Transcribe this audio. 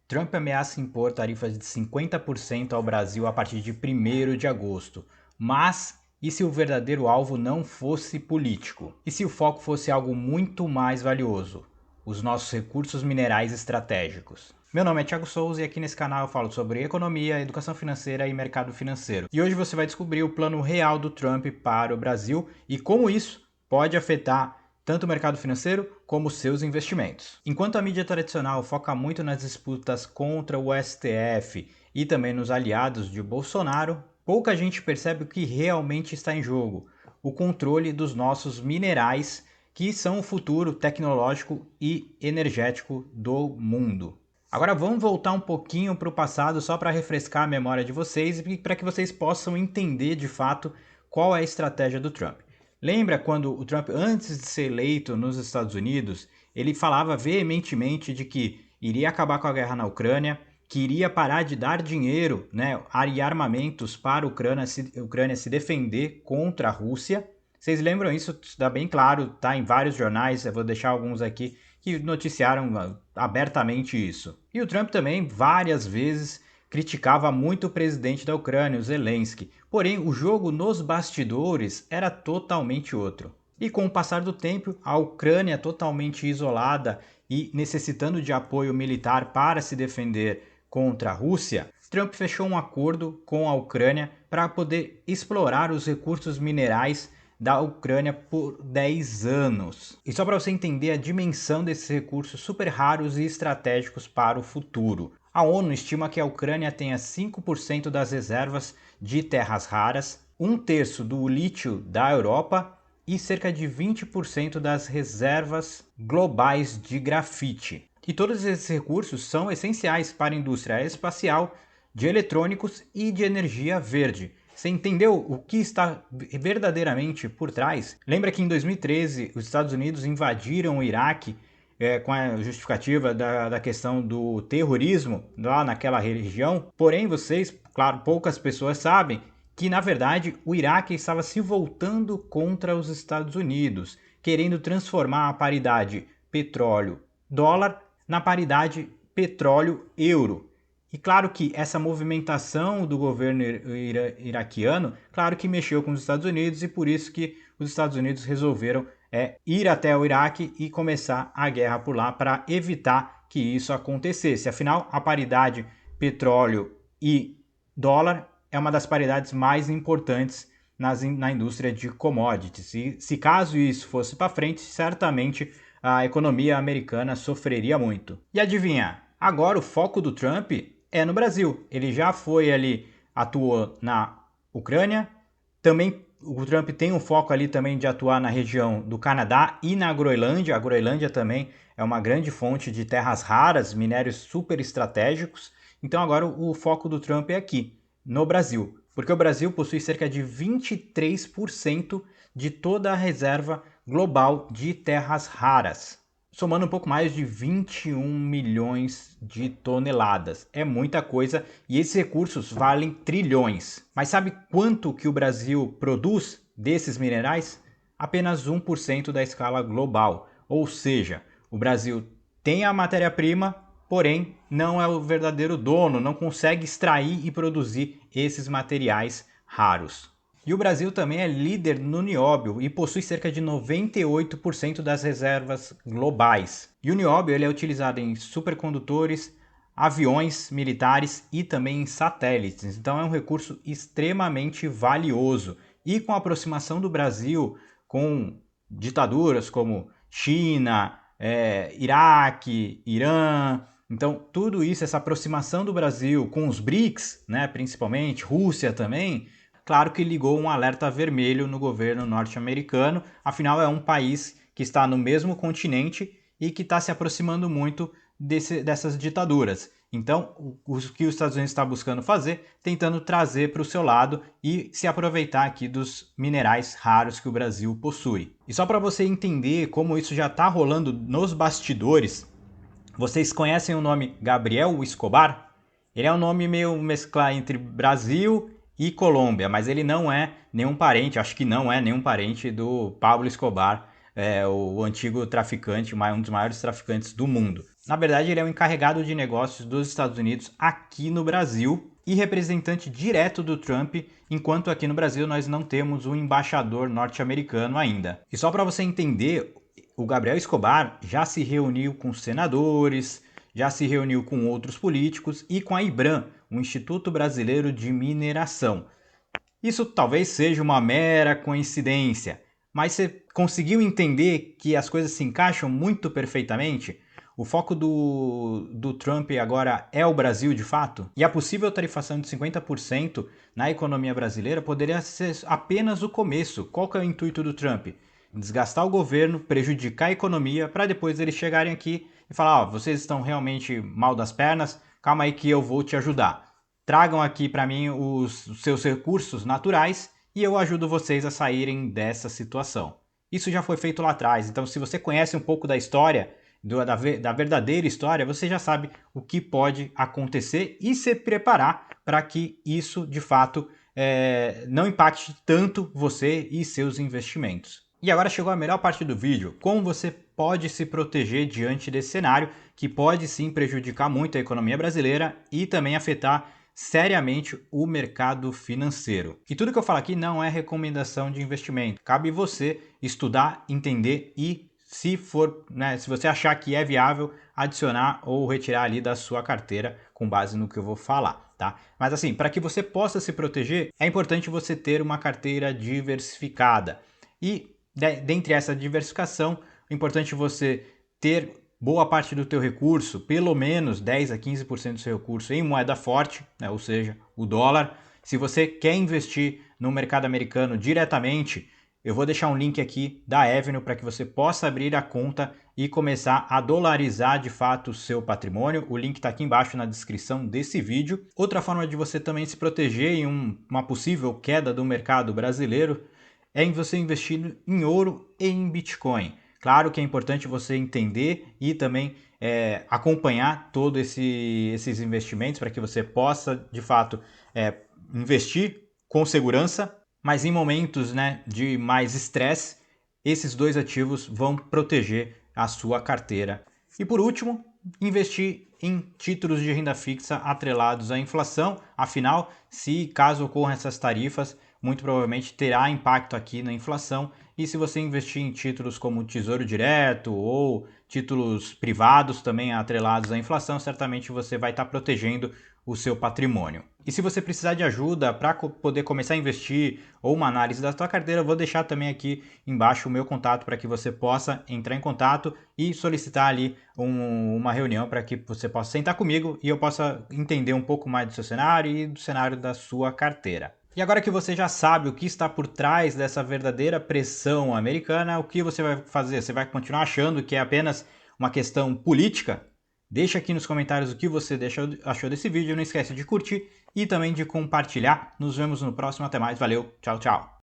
Trump ameaça impor tarifas de 50% ao Brasil a partir de 1º de agosto. Mas e se o verdadeiro alvo não fosse político? E se o foco fosse algo muito mais valioso? Os nossos recursos minerais estratégicos. Meu nome é Thiago Souza e aqui nesse canal eu falo sobre economia, educação financeira e mercado financeiro. E hoje você vai descobrir o plano real do Trump para o Brasil e como isso pode afetar tanto o mercado financeiro como seus investimentos. Enquanto a mídia tradicional foca muito nas disputas contra o STF e também nos aliados de Bolsonaro, pouca gente percebe o que realmente está em jogo: o controle dos nossos minerais, que são o futuro tecnológico e energético do mundo. Agora vamos voltar um pouquinho para o passado só para refrescar a memória de vocês e para que vocês possam entender de fato qual é a estratégia do Trump. Lembra quando o Trump, antes de ser eleito nos Estados Unidos, ele falava veementemente de que iria acabar com a guerra na Ucrânia, que iria parar de dar dinheiro, e armamentos para a Ucrânia se defender contra a Rússia. Vocês lembram isso? Está bem claro, tá em vários jornais, eu vou deixar alguns aqui que noticiaram abertamente isso. E o Trump também várias vezes criticava muito o presidente da Ucrânia, o Zelensky. Porém, o jogo nos bastidores era totalmente outro. E com o passar do tempo, a Ucrânia totalmente isolada e necessitando de apoio militar para se defender contra a Rússia, Trump fechou um acordo com a Ucrânia para poder explorar os recursos minerais da Ucrânia por 10 anos. E só para você entender a dimensão desses recursos super raros e estratégicos para o futuro. A ONU estima que a Ucrânia tenha 5% das reservas de terras raras, 1/3 do lítio da Europa e cerca de 20% das reservas globais de grafite. E todos esses recursos são essenciais para a indústria espacial, de eletrônicos e de energia verde. Você entendeu o que está verdadeiramente por trás? Lembra que em 2013 os Estados Unidos invadiram o Iraque com a justificativa da questão do terrorismo lá naquela região? Porém, vocês, claro, poucas pessoas sabem que, na verdade, o Iraque estava se voltando contra os Estados Unidos, querendo transformar a paridade petróleo-dólar na paridade petróleo-euro. E claro que essa movimentação do governo iraquiano, claro que mexeu com os Estados Unidos e por isso que os Estados Unidos resolveram ir até o Iraque e começar a guerra por lá para evitar que isso acontecesse. Afinal, a paridade petróleo e dólar é uma das paridades mais importantes na indústria de commodities. E se caso isso fosse para frente, certamente a economia americana sofreria muito. E adivinha? Agora o foco do Trump é no Brasil. Ele já foi ali, atuou na Ucrânia, também o Trump tem um foco ali também de atuar na região do Canadá e na Groenlândia. A Groenlândia também é uma grande fonte de terras raras, minérios super estratégicos. Então agora o foco do Trump é aqui, no Brasil, porque o Brasil possui cerca de 23% de toda a reserva global de terras raras, somando um pouco mais de 21 milhões de toneladas. É muita coisa e esses recursos valem trilhões. Mas sabe quanto que o Brasil produz desses minerais? Apenas 1% da escala global. Ou seja, o Brasil tem a matéria-prima, porém não é o verdadeiro dono, não consegue extrair e produzir esses materiais raros. E o Brasil também é líder no nióbio e possui cerca de 98% das reservas globais. E o nióbio ele é utilizado em supercondutores, aviões militares e também em satélites. Então é um recurso extremamente valioso. E com a aproximação do Brasil com ditaduras como China, Iraque, Irã, então tudo isso, essa aproximação do Brasil com os BRICS, principalmente, Rússia também, claro que ligou um alerta vermelho no governo norte-americano, afinal é um país que está no mesmo continente e que está se aproximando muito dessas ditaduras. Então, o que os Estados Unidos está buscando fazer, tentando trazer para o seu lado e se aproveitar aqui dos minerais raros que o Brasil possui. E só para você entender como isso já está rolando nos bastidores, vocês conhecem o nome Gabriel Escobar? Ele é um nome meio mesclar entre Brasil e Colômbia, mas ele não é nenhum parente, acho que não é nenhum parente do Pablo Escobar, o antigo traficante, um dos maiores traficantes do mundo. Na verdade, ele é o encarregado de negócios dos Estados Unidos aqui no Brasil e representante direto do Trump, enquanto aqui no Brasil nós não temos um embaixador norte-americano ainda. E só para você entender, o Gabriel Escobar já se reuniu com senadores, já se reuniu com outros políticos e com a IBRAM, o Instituto Brasileiro de Mineração. Isso talvez seja uma mera coincidência, mas você conseguiu entender que as coisas se encaixam muito perfeitamente? O foco do Trump agora é o Brasil de fato? E a possível tarifação de 50% na economia brasileira poderia ser apenas o começo. Qual que é o intuito do Trump? Desgastar o governo, prejudicar a economia, para depois eles chegarem aqui e falar: ó, vocês estão realmente mal das pernas, calma aí que eu vou te ajudar. Tragam aqui para mim os seus recursos naturais e eu ajudo vocês a saírem dessa situação. Isso já foi feito lá atrás, então se você conhece um pouco da história, da verdadeira história, você já sabe o que pode acontecer e se preparar para que isso de fato não impacte tanto você e seus investimentos. E agora chegou a melhor parte do vídeo, como você pode se proteger diante desse cenário que pode sim prejudicar muito a economia brasileira e também afetar seriamente o mercado financeiro. E tudo que eu falo aqui não é recomendação de investimento. Cabe você estudar, entender e, se for, se você achar que é viável, adicionar ou retirar ali da sua carteira com base no que eu vou falar, tá? Mas assim, para que você possa se proteger, é importante você ter uma carteira diversificada. E dentre essa diversificação, é importante você ter boa parte do teu recurso, pelo menos 10 a 15% do seu recurso em moeda forte, ou seja, o dólar. Se você quer investir no mercado americano diretamente, eu vou deixar um link aqui da Avenue para que você possa abrir a conta e começar a dolarizar de fato o seu patrimônio. O link está aqui embaixo na descrição desse vídeo. Outra forma de você também se proteger em uma possível queda do mercado brasileiro é em você investir em ouro e em Bitcoin. Claro que é importante você entender e também acompanhar todos esses investimentos para que você possa, de fato, investir com segurança, mas em momentos de mais estresse, esses dois ativos vão proteger a sua carteira. E por último, investir em títulos de renda fixa atrelados à inflação. Afinal, se caso ocorram essas tarifas, muito provavelmente terá impacto aqui na inflação. E se você investir em títulos como Tesouro Direto ou títulos privados também atrelados à inflação, certamente você vai estar protegendo o seu patrimônio. E se você precisar de ajuda para poder começar a investir ou uma análise da sua carteira, eu vou deixar também aqui embaixo o meu contato para que você possa entrar em contato e solicitar ali uma reunião para que você possa sentar comigo e eu possa entender um pouco mais do seu cenário e do cenário da sua carteira. E agora que você já sabe o que está por trás dessa verdadeira pressão americana, o que você vai fazer? Você vai continuar achando que é apenas uma questão política? Deixa aqui nos comentários o que você achou desse vídeo. Não esquece de curtir e também de compartilhar. Nos vemos no próximo. Até mais. Valeu. Tchau, tchau.